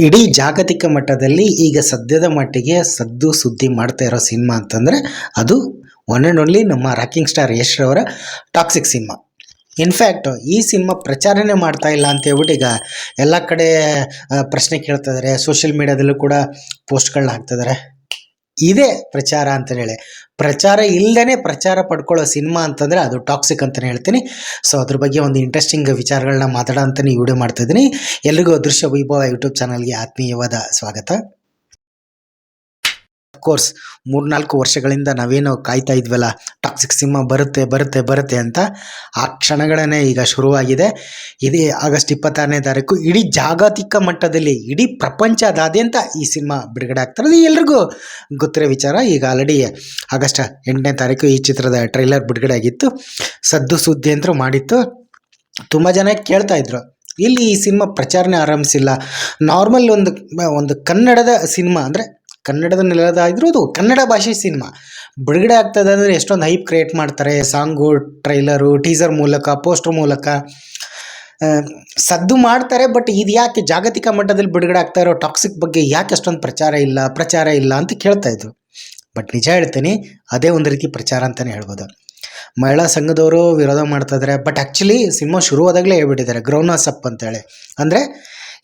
ಇಡೀ ಜಾಗತಿಕ ಮಟ್ಟದಲ್ಲಿ ಈಗ ಸದ್ಯದ ಮಟ್ಟಿಗೆ ಸದ್ದು ಸುದ್ದಿ ಮಾಡ್ತಾ ಇರೋ ಸಿನಿಮಾ ಅಂತಂದರೆ ಅದು ಒನ್ ಆ್ಯಂಡ್ ಓನ್ಲಿ ನಮ್ಮ ರಾಕಿಂಗ್ ಸ್ಟಾರ್ ಯಶ್ ರವರ ಟಾಕ್ಸಿಕ್ ಸಿನಿಮಾ. ಇನ್ಫ್ಯಾಕ್ಟ್ ಈ ಸಿನಿಮಾ ಪ್ರಚಾರನೇ ಮಾಡ್ತಾ ಇಲ್ಲ ಅಂತ ಹೇಳ್ಬಿಟ್ಟು ಈಗ ಎಲ್ಲ ಕಡೆ ಪ್ರಶ್ನೆ ಕೇಳ್ತಾ ಇದ್ದಾರೆ. ಸೋಷಿಯಲ್ ಮೀಡಿಯಾದಲ್ಲೂ ಕೂಡ ಪೋಸ್ಟ್ಗಳನ್ನ ಹಾಕ್ತಿದ್ದಾರೆ. ಇದೇ ಪ್ರಚಾರ ಅಂತಲೇ ಹೇಳಿ, ಪ್ರಚಾರ ಇಲ್ಲದೇ ಪ್ರಚಾರ ಪಡ್ಕೊಳ್ಳೋ ಸಿನಿಮಾ ಅಂತಂದರೆ ಅದು ಟಾಕ್ಸಿಕ್ ಅಂತಲೇ ಹೇಳ್ತೀನಿ. ಸೊ ಅದ್ರ ಬಗ್ಗೆ ಒಂದು ಇಂಟ್ರೆಸ್ಟಿಂಗ್ ವಿಚಾರಗಳನ್ನ ಮಾತಾಡೋ ಅಂತಲೇ ಈ ವಿಡಿಯೋ ಮಾಡ್ತಾಯಿದ್ದೀನಿ. ಎಲ್ರಿಗೂ ಅದೃಶ್ಯ ವೈಭವ ಯೂಟ್ಯೂಬ್ ಚಾನಲ್ಗೆ ಆತ್ಮೀಯವಾದ ಸ್ವಾಗತ. ಅಫ್ಕೋರ್ಸ್ 3-4 ವರ್ಷಗಳಿಂದ ನಾವೇನು ಕಾಯ್ತಾ ಇದ್ವಲ್ಲ, ಟಾಕ್ಸಿಕ್ ಸಿನಿಮಾ ಬರುತ್ತೆ ಅಂತ, ಆ ಕ್ಷಣಗಳನ್ನೇ ಈಗ ಶುರುವಾಗಿದೆ. ಇದೇ ಆಗಸ್ಟ್ 26ನೇ ತಾರೀಕು ಇಡೀ ಜಾಗತಿಕ ಮಟ್ಟದಲ್ಲಿ, ಇಡೀ ಪ್ರಪಂಚದಾದ್ಯಂತ ಈ ಸಿನಿಮಾ ಬಿಡುಗಡೆ ಆಗ್ತಿರೋದು ಎಲ್ರಿಗೂ ಗೊತ್ತಿರೋ ವಿಚಾರ. ಈಗ ಆಲ್ರೆಡಿ ಆಗಸ್ಟ್ 8ನೇ ತಾರೀಕು ಈ ಚಿತ್ರದ ಟ್ರೈಲರ್ ಬಿಡುಗಡೆ ಆಗಿತ್ತು. ಸದ್ದು ಸುದ್ದಿ ಅಂತೂ ಮಾಡಿತ್ತು. ತುಂಬ ಜನ ಕೇಳ್ತಾ ಇದ್ರು, ಇಲ್ಲಿ ಈ ಸಿನಿಮಾ ಪ್ರಚಾರನೇ ಆರಂಭಿಸಿಲ್ಲ. ನಾರ್ಮಲ್ ಒಂದು ಕನ್ನಡದ ಸಿನಿಮಾ ಅಂದರೆ ಕನ್ನಡದ ನೆಲದ ಇದ್ರದ್ದು ಕನ್ನಡ ಭಾಷೆ ಸಿನಿಮಾ ಬಿಡುಗಡೆ ಆಗ್ತದೆ ಅಂದರೆ ಎಷ್ಟೊಂದು ಹೈಪ್ ಕ್ರಿಯೇಟ್ ಮಾಡ್ತಾರೆ. ಸಾಂಗು, ಟ್ರೈಲರು, ಟೀಸರ್ ಮೂಲಕ, ಪೋಸ್ಟರ್ ಮೂಲಕ ಸದ್ದು ಮಾಡ್ತಾರೆ. ಬಟ್ ಇದು ಯಾಕೆ ಜಾಗತಿಕ ಮಟ್ಟದಲ್ಲಿ ಬಿಡುಗಡೆ ಆಗ್ತಾ ಇರೋ ಟಾಕ್ಸಿಕ್ ಬಗ್ಗೆ ಯಾಕೆ ಅಷ್ಟೊಂದು ಪ್ರಚಾರ ಇಲ್ಲ ಅಂತ ಕೇಳ್ತಾ ಇದ್ರು. ಬಟ್ ನಿಜ ಹೇಳ್ತೀನಿ, ಅದೇ ಒಂದು ರೀತಿ ಪ್ರಚಾರ ಅಂತಲೇ ಹೇಳ್ಬೋದು. ಮಹಿಳಾ ಸಂಘದವರು ವಿರೋಧ ಮಾಡ್ತಾಯಿದ್ದಾರೆ. ಬಟ್ ಆ್ಯಕ್ಚುಲಿ ಸಿನಿಮಾ ಶುರುವಾದಾಗಲೇ ಹೇಳ್ಬಿಟ್ಟಿದ್ದಾರೆ ಗ್ರೌಂಡ್ಸ್ ಅಪ್ ಅಂತೇಳಿ. ಅಂದರೆ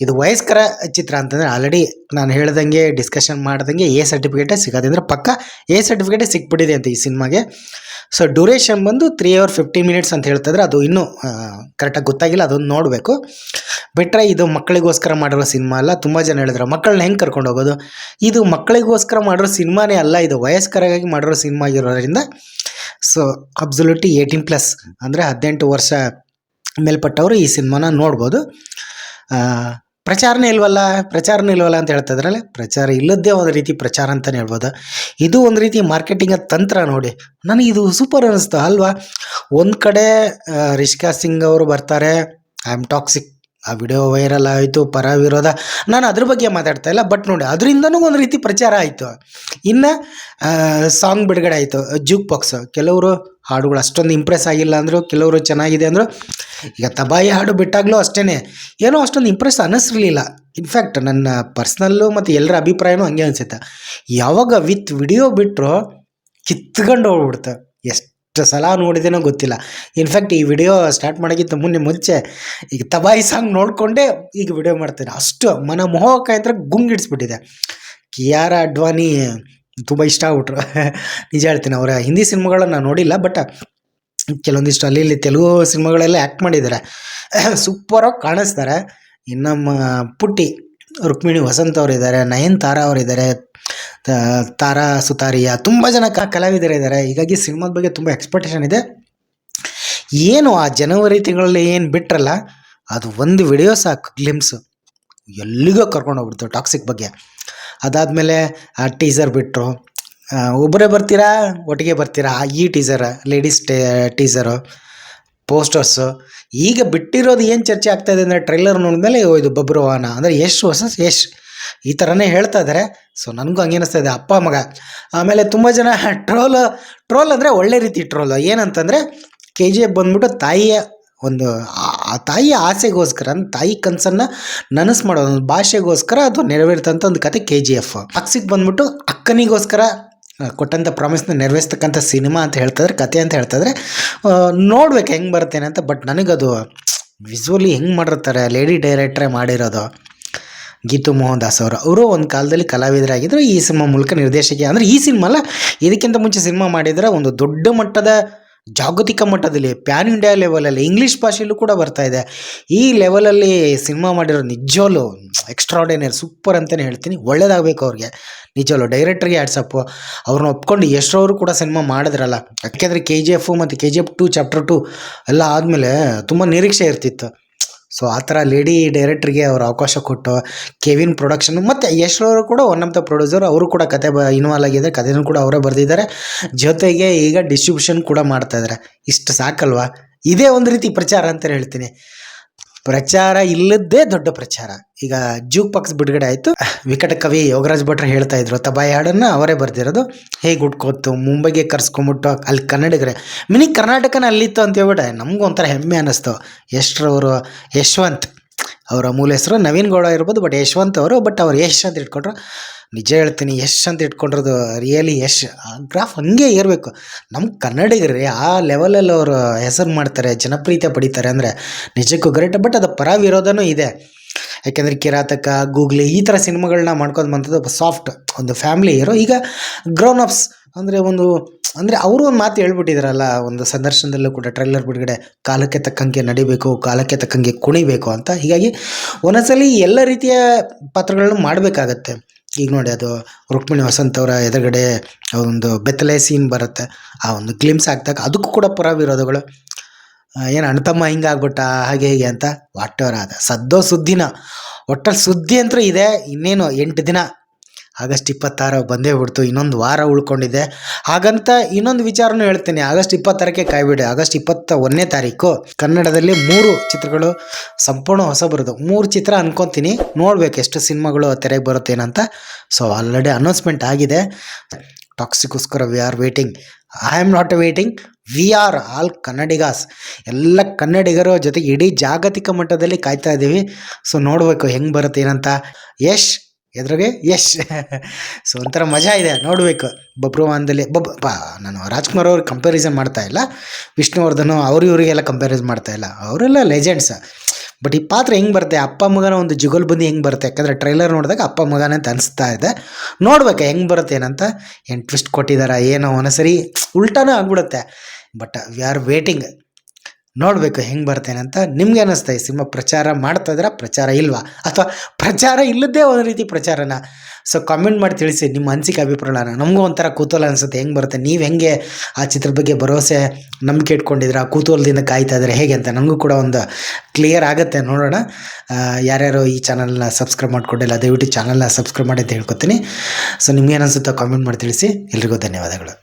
ಇದು ವಯಸ್ಕರ ಚಿತ್ರ ಅಂತಂದರೆ ಆಲ್ರೆಡಿ ನಾನು ಹೇಳ್ದಂಗೆ ಡಿಸ್ಕಷನ್ ಮಾಡ್ದಂಗೆ ಎ ಸರ್ಟಿಫಿಕೇಟೇ ಸಿಗೋದು, ಅಂದರೆ ಪಕ್ಕ ಎ ಸರ್ಟಿಫಿಕೇಟೇ ಸಿಕ್ಬಿಟ್ಟಿದೆ ಅಂತ ಈ ಸಿನಿಮಾಗೆ. ಸೊ ಡ್ಯೂರೇಷನ್ ಬಂದು 3 hours 15 minutes ಅಂತ ಹೇಳ್ತಿದ್ರೆ, ಅದು ಇನ್ನೂ ಕರೆಕ್ಟಾಗಿ ಗೊತ್ತಾಗಿಲ್ಲ, ಅದೊಂದು ನೋಡಬೇಕು. ಬಿಟ್ಟರೆ ಇದು ಮಕ್ಕಳಿಗೋಸ್ಕರ ಮಾಡಿರೋ ಸಿನಿಮಾ ಅಲ್ಲ. ತುಂಬ ಜನ ಹೇಳಿದ್ರು ಮಕ್ಕಳನ್ನ ಹೆಂಗೆ ಕರ್ಕೊಂಡು ಹೋಗೋದು, ಇದು ಮಕ್ಕಳಿಗೋಸ್ಕರ ಮಾಡಿರೋ ಸಿನಿಮಾನೇ ಅಲ್ಲ, ಇದು ವಯಸ್ಕರಾಗಿ ಮಾಡಿರೋ ಸಿನಿಮಾ ಆಗಿರೋದ್ರಿಂದ ಸೊ ಅಬ್ಸಲ್ಯೂಟ್ಲಿ 18+ ಅಂದರೆ 18 ವರ್ಷ ಮೇಲ್ಪಟ್ಟವರು ಈ ಸಿನಿಮಾನ ನೋಡ್ಬೋದು. ಪ್ರಚಾರನೇ ಇಲ್ವಲ್ಲ ಅಂತ ಹೇಳ್ತಾ ಇದ್ರಲ್ಲ, ಪ್ರಚಾರ ಇಲ್ಲದ್ದೇ ಒಂದು ರೀತಿ ಪ್ರಚಾರ ಅಂತಲೇ ಹೇಳ್ಬೋದು. ಇದು ಒಂದು ರೀತಿ ಮಾರ್ಕೆಟಿಂಗ್ ತಂತ್ರ ನೋಡಿ. ನನಗೆ ಇದು ಸೂಪರ್ ಅನ್ನಿಸ್ತು ಅಲ್ವಾ. ಒಂದು ಕಡೆ ರಿಷಿಕಾ ಸಿಂಗ್ ಅವರು ಬರ್ತಾರೆ, ಐ ಆಮ್ ಟಾಕ್ಸಿಕ್, ಆ ವಿಡಿಯೋ ವೈರಲ್ ಆಯಿತು, ಪರ ವಿರೋಧ, ನಾನು ಅದ್ರ ಬಗ್ಗೆ ಮಾತಾಡ್ತಾ ಇಲ್ಲ. ಬಟ್ ನೋಡಿ, ಅದರಿಂದನೂ ಒಂದು ರೀತಿ ಪ್ರಚಾರ ಆಯಿತು. ಇನ್ನು ಸಾಂಗ್ ಬಿಡುಗಡೆ ಆಯಿತು, ಜೂಕ್ ಬಾಕ್ಸ್. ಕೆಲವರು ಹಾಡುಗಳು ಅಷ್ಟೊಂದು ಇಂಪ್ರೆಸ್ ಆಗಿಲ್ಲ ಅಂದರು, ಕೆಲವರು ಚೆನ್ನಾಗಿದೆ ಅಂದರು. ಈಗ ತಬಾಯಿ ಹಾಡು ಬಿಟ್ಟಾಗಲೂ ಅಷ್ಟೇ ಏನೋ ಅಷ್ಟೊಂದು ಇಂಪ್ರೆಸ್ ಅನ್ನಿಸ್ಲಿಲ್ಲ. ಇನ್ಫ್ಯಾಕ್ಟ್ ನನ್ನ ಪರ್ಸ್ನಲ್ಲು ಮತ್ತು ಎಲ್ಲರ ಅಭಿಪ್ರಾಯನೂ ಹಂಗೆ ಅನಿಸುತ್ತೆ. ಯಾವಾಗ ವಿತ್ ವಿಡಿಯೋ ಬಿಟ್ಟರು ಕಿತ್ಕೊಂಡು ಹೋಗ್ಬಿಡ್ತು. ಎಷ್ಟು ಸಲ ನೋಡಿದೇನೋ ಗೊತ್ತಿಲ್ಲ. ಇನ್ಫ್ಯಾಕ್ಟ್ ಈ ವಿಡಿಯೋ ಸ್ಟಾರ್ಟ್ ಮಾಡೋಕ್ಕಿಂತ ಮುಂಚೆ ಈಗ ತಬಾಯಿ ಸಾಂಗ್ ನೋಡಿಕೊಂಡೇ ಈಗ ವಿಡಿಯೋ ಮಾಡ್ತೇನೆ. ಅಷ್ಟು ಮನಮೋಹಕ ಅಂತ ಗುಂಗಿಡಿಸ್ಬಿಟ್ಟಿದೆ. ಕಿಯಾರ ಅಡ್ವಾನಿ ತುಂಬ ಇಷ್ಟ ಆಗ್ಬಿಟ್ರು. ನಿಜ ಹೇಳ್ತೀನಿ, ಅವರ ಹಿಂದಿ ಸಿನಿಮಾಗಳನ್ನ ನಾನು ನೋಡಿಲ್ಲ, ಬಟ್ ಕೆಲವೊಂದಿಷ್ಟು ಅಲ್ಲಿ ಇಲ್ಲಿ ತೆಲುಗು ಸಿನಿಮಾಗಳೆಲ್ಲ ಆ್ಯಕ್ಟ್ ಮಾಡಿದ್ದಾರೆ, ಸೂಪರಾಗಿ ಕಾಣಿಸ್ತಾರೆ. ಇನ್ನು ನಮ್ಮ ಪುಟ್ಟಿ ರುಕ್ಮಿಣಿ ವಸಂತ್ ಅವರಿದ್ದಾರೆ, ನಯನತಾರಾ ಅವರಿದ್ದಾರೆ, ತಾರಾ ಸುತಾರಿಯಾ, ತುಂಬ ಜನ ಕಲಾವಿದರಿದ್ದಾರೆ. ಹೀಗಾಗಿ ಸಿನಿಮಾದ ಬಗ್ಗೆ ತುಂಬ ಎಕ್ಸ್ಪೆಕ್ಟೇಷನ್ ಇದೆ. ಏನು ಆ ಜನವರಿ ತಿಂಗಳಲ್ಲಿ ಏನು ಬಿಟ್ರಲ್ಲ, ಅದು ಒಂದು ವಿಡಿಯೋ ಸಾಕು, ಗ್ಲಿಮ್ಸು ಎಲ್ಲಿಗೋ ಕರ್ಕೊಂಡು ಹೋಗ್ಬಿಡ್ತು ಟಾಕ್ಸಿಕ್ ಬಗ್ಗೆ. ಅದಾದಮೇಲೆ ಆ ಟೀಸರ್ ಬಿಟ್ಟರು, ಒಬ್ಬರೇ ಬರ್ತೀರಾ ಒಟ್ಟಿಗೆ ಬರ್ತೀರಾ, ಈ ಟೀಸರ್, ಲೇಡೀಸ್ ಟೀಸರು, ಪೋಸ್ಟರ್ಸು. ಈಗ ಬಿಟ್ಟಿರೋದು ಏನು ಚರ್ಚೆ ಆಗ್ತಾಯಿದೆ ಅಂದರೆ, ಟ್ರೈಲರ್ ನೋಡಿದ್ಮೇಲೆ ಇದು ಬಬ್ರುವಾಹನ ಅಂದರೆ ಯಶ್ ವರ್ಸಸ್ ಯಶ್ ಈ ಥರನೇ ಹೇಳ್ತಾ ಇದ್ದಾರೆ. ಸೊ ನನಗೂ ಹಂಗೆ ಅನ್ನಿಸ್ತಾ ಇದೆ, ಅಪ್ಪ ಮಗ. ಆಮೇಲೆ ತುಂಬ ಜನ ಟ್ರೋಲ್ ಅಂದರೆ ಒಳ್ಳೆ ರೀತಿ ಟ್ರೋಲ್. ಏನಂತಂದರೆ KGF ಬಂದ್ಬಿಟ್ಟು ತಾಯಿಯ ಒಂದು ತಾಯಿಯ ಆಸೆಗೋಸ್ಕರ, ತಾಯಿ ಕನಸನ್ನು ನನಸು ಮಾಡೋದು, ಒಂದು ಭಾಷೆಗೋಸ್ಕರ ಅದು ನೆರವೇರ್ತಂಥ ಒಂದು ಕತೆ KGF. ಟಾಕ್ಸಿಕ್ ಬಂದ್ಬಿಟ್ಟು ಅಕ್ಕನಿಗೋಸ್ಕರ ಕೊಟ್ಟಂಥ ಪ್ರಾಮಿಸ್ನ ನೆರವೇರಿಸ್ತಕ್ಕಂಥ ಸಿನಿಮಾ ಅಂತ ಹೇಳ್ತಾಯಿದ್ರೆ, ಕತೆ ಅಂತ ಹೇಳ್ತಾಯಿದ್ರೆ ನೋಡ್ಬೇಕು ಹೆಂಗೆ ಬರ್ತೇನೆ ಅಂತ. ಬಟ್ ನನಗದು ವಿಸುವಲಿ ಹೆಂಗೆ ಮಾಡಿರ್ತಾರೆ, ಲೇಡಿ ಡೈರೆಕ್ಟ್ರೇ ಮಾಡಿರೋದು, ಗೀತು ಮೋಹನ್ ದಾಸ್ ಅವರು ಒಂದು ಕಾಲದಲ್ಲಿ ಕಲಾವಿದರಾಗಿದ್ದರು. ಈ ಸಿನಿಮಾ ಮೂಲಕ ನಿರ್ದೇಶಕಿ, ಅಂದರೆ ಈ ಸಿನಿಮಾ ಅಲ್ಲ, ಇದಕ್ಕಿಂತ ಮುಂಚೆ ಸಿನಿಮಾ ಮಾಡಿದರೆ ಒಂದು ದೊಡ್ಡ ಮಟ್ಟದ ಜಾಗತಿಕ ಮಟ್ಟದಲ್ಲಿ ಪ್ಯಾನ್ ಇಂಡಿಯಾ ಲೆವೆಲಲ್ಲಿ ಇಂಗ್ಲೀಷ್ ಭಾಷೆಯಲ್ಲೂ ಕೂಡ ಬರ್ತಾಯಿದೆ. ಈ ಲೆವೆಲಲ್ಲಿ ಸಿನಿಮಾ ಮಾಡಿರೋ ನಿಜವಲ್ಲೂ ಎಕ್ಸ್ಟ್ರಾರ್ಡಿನರಿ, ಸೂಪರ್ ಅಂತಲೇ ಹೇಳ್ತೀನಿ. ಒಳ್ಳೇದಾಗಬೇಕು ಅವ್ರಿಗೆ, ನಿಜವಲ್ಲೂ ಡೈರೆಕ್ಟ್ರಿಗೆ ಹ್ಯಾಟ್ಸಪ್ಪು. ಅವ್ರನ್ನ ಒಪ್ಕೊಂಡು ಎಷ್ಟರವರು ಕೂಡ ಸಿನಿಮಾ ಮಾಡಿದ್ರಲ್ಲ. ಯಾಕೆಂದರೆ KGF ಮತ್ತು KGF 2 Chapter 2 ಎಲ್ಲ ಆದಮೇಲೆ ತುಂಬ ನಿರೀಕ್ಷೆ ಇರ್ತಿತ್ತು. ಸೊ ಆ ಥರ ಲೇಡಿ ಡೈರೆಕ್ಟ್ರಿಗೆ ಅವರು ಅವಕಾಶ ಕೊಟ್ಟು, ಕೆವಿನ್ ಪ್ರೊಡಕ್ಷನ್ ಮತ್ತು ಯಶ್ರವರು ಕೂಡ ಒನ್ ಆಫ್ ದ ಪ್ರೊಡ್ಯೂಸರ್, ಅವರು ಕೂಡ ಕತೆ ಇನ್ವಾಲ್ವ್ ಆಗಿದ್ದಾರೆ, ಕಥೆನೂ ಕೂಡ ಅವರೇ ಬರೆದಿದ್ದಾರೆ. ಜೊತೆಗೆ ಈಗ ಡಿಸ್ಟ್ರಿಬ್ಯೂಷನ್ ಕೂಡ ಮಾಡ್ತಾಯಿದ್ದಾರೆ. ಇಷ್ಟು ಸಾಕಲ್ವಾ, ಇದೇ ಒಂದು ರೀತಿ ಪ್ರಚಾರ ಅಂತಲೇ ಹೇಳ್ತೀನಿ. ಪ್ರಚಾರ ಇಲ್ಲದ್ದೇ ದೊಡ್ಡ ಪ್ರಚಾರ. ಈಗ ಜೂಕ್ ಬಾಕ್ಸ್ ಬಿಡುಗಡೆ ಆಯಿತು. ವಿಕಟ ಕವಿ ಯೋಗರಾಜ್ ಭಟ್ರು ಹೇಳ್ತಾ ಇದ್ರು, ತಬಾಯಿ ಹಾಡನ್ನು ಅವರೇ ಬರ್ದಿರೋದು. ಹೇಗೆ ಹುಡ್ಕೋತು, ಮುಂಬೈಗೆ ಕರ್ಸ್ಕೊಂಬಿಟ್ಟು ಅಲ್ಲಿ ಕನ್ನಡಿಗರೇ ಮಿನಿ ಕರ್ನಾಟಕನ ಅಲ್ಲಿತ್ತು ಅಂತ ಹೇಳ್ಬಿಟ್ಟೆ ನಮಗೂ ಒಂಥರ ಹೆಮ್ಮೆ ಅನ್ನಿಸ್ತು. ಯಶ್ವಂತ್ ಅವರ ಮೂಲ ಹೆಸರು ನವೀನ್ ಗೌಡ ಇರ್ಬೋದು, ಬಟ್ ಯಶವಂತ್ ಅವರು, ಬಟ್ ಅವ್ರು ಯಶ್ ಅಂತ ಇಟ್ಕೊಂಡ್ರು. ನಿಜ ಹೇಳ್ತೀನಿ, ಯಶ್ ಅಂತ ಇಟ್ಕೊಂಡಿರೋದು ರಿಯಲಿ ಯಶ್. ಆ ಗ್ರಾಫ್ ಹಂಗೆ ಇರಬೇಕು. ನಮ್ಮ ಕನ್ನಡಿಗರೇ ಆ ಲೆವೆಲಲ್ಲಿ ಅವರು ಹೆಸರು ಮಾಡ್ತಾರೆ, ಜನಪ್ರಿಯತೆ ಪಡಿತಾರೆ ಅಂದರೆ ನಿಜಕ್ಕೂ ಗ್ರೇಟ್. ಬಟ್ ಅದು ಪರ ವಿರೋಧನೂ ಇದೆ. ಯಾಕೆಂದರೆ ಕಿರಾತಕ, ಗೂಗ್ಲಿ ಈ ಥರ ಸಿನಿಮಾಗಳನ್ನ ಮಾಡ್ಕೊಂಡು ಬಂಥದ್ದು ಸಾಫ್ಟ್ ಒಂದು ಫ್ಯಾಮಿಲಿ ಹೀರೋ. ಈಗ ಗ್ರೌನ್ ಅಪ್ಸ್ ಅಂದರೆ ಅವರು ಒಂದು ಮಾತು ಹೇಳ್ಬಿಟ್ಟಿದ್ರಲ್ಲ ಒಂದು ಸಂದರ್ಶನದಲ್ಲೂ ಕೂಡ, ಟ್ರೈಲರ್ ಬಿಡುಗಡೆ, ಕಾಲಕ್ಕೆ ತಕ್ಕಂಗೆ ನಡಿಬೇಕು, ಕಾಲಕ್ಕೆ ತಕ್ಕಂಗೆ ಕುಣಿಬೇಕು ಅಂತ. ಹೀಗಾಗಿ ಒಂದೊಂದ್ಸಲಿ ಎಲ್ಲ ರೀತಿಯ ಪಾತ್ರಗಳನ್ನು ಮಾಡಬೇಕಾಗತ್ತೆ. ಈಗ ನೋಡಿ, ಅದು ರುಕ್ಮಿಣಿ ವಸಂತ್ ಅವರ ಎದುರುಗಡೆ ಒಂದು ಬೆತ್ತಲೆ ಸೀನ್ ಬರುತ್ತೆ, ಆ ಒಂದು ಗ್ಲಿಮ್ಸ್ ಹಾಕ್ದಾಗ ಅದಕ್ಕೂ ಕೂಡ ಪರ ವಿರೋಧಗಳು. ಏನು ಅಣ್ಣತಮ್ಮ ಹಿಂಗಾಗ್ಬಿಟ್ಟ ಹಾಗೆ ಹೀಗೆ ಅಂತ ವಾಟೆವರ್ ಆದ ಸದ್ದೋ ಸುದ್ದಿನ. ಒಟ್ಟಲ್ಲಿ ಸುದ್ದಿ ಅಂತೂ ಇದೆ. ಇನ್ನೇನು 8 ದಿನ, ಆಗಸ್ಟ್ 26 ಬಂದೇ ಬಿಡ್ತು, ಇನ್ನೊಂದು ವಾರ ಉಳ್ಕೊಂಡಿದೆ. ಹಾಗಂತ ಇನ್ನೊಂದು ವಿಚಾರನೂ ಹೇಳ್ತೀನಿ, ಆಗಸ್ಟ್ 20ಕ್ಕೆ ಕಾಯ್ಬಿಡಿ. ಆಗಸ್ಟ್ 21ನೇ ತಾರೀಕು ಕನ್ನಡದಲ್ಲಿ 3 ಚಿತ್ರಗಳು ಸಂಪೂರ್ಣ ಹೊಸ ಬರೋದು. 3 ಚಿತ್ರ ಅನ್ಕೊತೀನಿ, ನೋಡ್ಬೇಕು ಎಷ್ಟು ಸಿನಿಮಾಗಳು ತೆರೆಗೆ ಬರುತ್ತೇನಂತ. ಸೊ ಆಲ್ರೆಡಿ ಅನೌನ್ಸ್ಮೆಂಟ್ ಆಗಿದೆ. ಟಾಕ್ಸಿಕ್ಗೋಸ್ಕರ we are waiting. I am not waiting, we are all Kannadigas. ಎಲ್ಲ ಕನ್ನಡಿಗರ ಜೊತೆಗೆ ಇಡೀ ಜಾಗತಿಕ ಮಟ್ಟದಲ್ಲಿ ಕಾಯ್ತಾ ಇದ್ದೀವಿ. ಸೊ ನೋಡಬೇಕು ಹೆಂಗೆ ಬರುತ್ತೆ ಏನಂತ. ಯಶ್ ಎದುರಿಗೆ ಯಶ್. ಸೊ ಒಂಥರ ಮಜಾ ಇದೆ, ನೋಡಬೇಕು. ಬಬ್ರುವಾನ್ದಲ್ಲಿ ನಾನು ರಾಜ್ಕುಮಾರ್ ಅವ್ರಿಗೆ ಕಂಪ್ಯಾರಿಸನ್ ಮಾಡ್ತಾ ಇಲ್ಲ, ವಿಷ್ಣುವರ್ಧನ್ ಇವರಿಗೆಲ್ಲ ಕಂಪ್ಯಾರಿಸನ್ ಮಾಡ್ತಾ ಇಲ್ಲ, ಅವರೆಲ್ಲ ಲೆಜೆಂಡ್ಸ್. ಬಟ್ ಈ ಪಾತ್ರ ಹೆಂಗೆ ಬರುತ್ತೆ, ಅಪ್ಪ ಮಗನ ಒಂದು ಜುಗಲ್ಬಂದಿ ಹೆಂಗೆ ಬರುತ್ತೆ, ಯಾಕಂದರೆ ಟ್ರೈಲರ್ ನೋಡಿದಾಗ ಅಪ್ಪ ಮಗನ ಅಂತ ಅನಿಸ್ತಾ ಇದೆ. ನೋಡ್ಬೇಕು ಹೆಂಗೆ ಬರುತ್ತೆ ಏನಂತ. ಏನು ಟ್ವಿಸ್ಟ್ ಕೊಟ್ಟಿದ್ದಾರೆ ಏನೋ, ಒಂದೊಂದ್ಸರಿ ಉಲ್ಟಾನೂ ಆಗ್ಬಿಡುತ್ತೆ. ಬಟ್ ವಿ ಆರ್ ವೇಟಿಂಗ್, ನೋಡಬೇಕು ಹೆಂಗೆ ಬರ್ತೇನೆ ಅಂತ. ನಿಮ್ಗೆ ಅನ್ನಿಸ್ತಾ ಈ ಸಿನಿಮಾ ಪ್ರಚಾರ ಮಾಡ್ತಾ ಇದ್ರೆ ಪ್ರಚಾರ ಇಲ್ವಾ, ಅಥವಾ ಪ್ರಚಾರ ಇಲ್ಲದೇ ಒಂದು ರೀತಿ ಪ್ರಚಾರನ? ಸೊ ಕಾಮೆಂಟ್ ಮಾಡಿ ತಿಳಿಸಿ ನಿಮ್ಮ ಅನಿಸಿಕೆ ಅಭಿಪ್ರಾಯನ. ನಮಗೂ ಒಂಥರ ಕುತೂಹಲ ಅನಿಸುತ್ತೆ ಹೆಂಗೆ ಬರುತ್ತೆ, ನೀವು ಹೆಂಗೆ ಆ ಚಿತ್ರದ ಬಗ್ಗೆ ಭರವಸೆ ನಂಬಿಕೆ ಇಟ್ಕೊಂಡಿದ್ರೆ, ಆ ಕುತೂಹಲದಿಂದ ಕಾಯ್ತಾ ಇದ್ದಾರೆ ಹೇಗೆ ಅಂತ ನನಗೂ ಕೂಡ ಒಂದು ಕ್ಲಿಯರ್ ಆಗುತ್ತೆ. ನೋಡೋಣ. ಯಾರ್ಯಾರು ಈ ಚಾನಲ್ನ ಸಬ್ಸ್ಕ್ರೈಬ್ ಮಾಡ್ಕೊಂಡಿಲ್ಲ ದಯವಿಟ್ಟು ಚಾನಲ್ನ ಸಬ್ಸ್ಕ್ರೈಬ್ ಮಾಡಿ ಅಂತ ಹೇಳ್ಕೊತೀನಿ. ಸೊ ನಿಮ್ಗೆ ಏನಿಸುತ್ತೋ ಕಾಮೆಂಟ್ ಮಾಡಿ ತಿಳಿಸಿ. ಎಲ್ರಿಗೂ ಧನ್ಯವಾದಗಳು.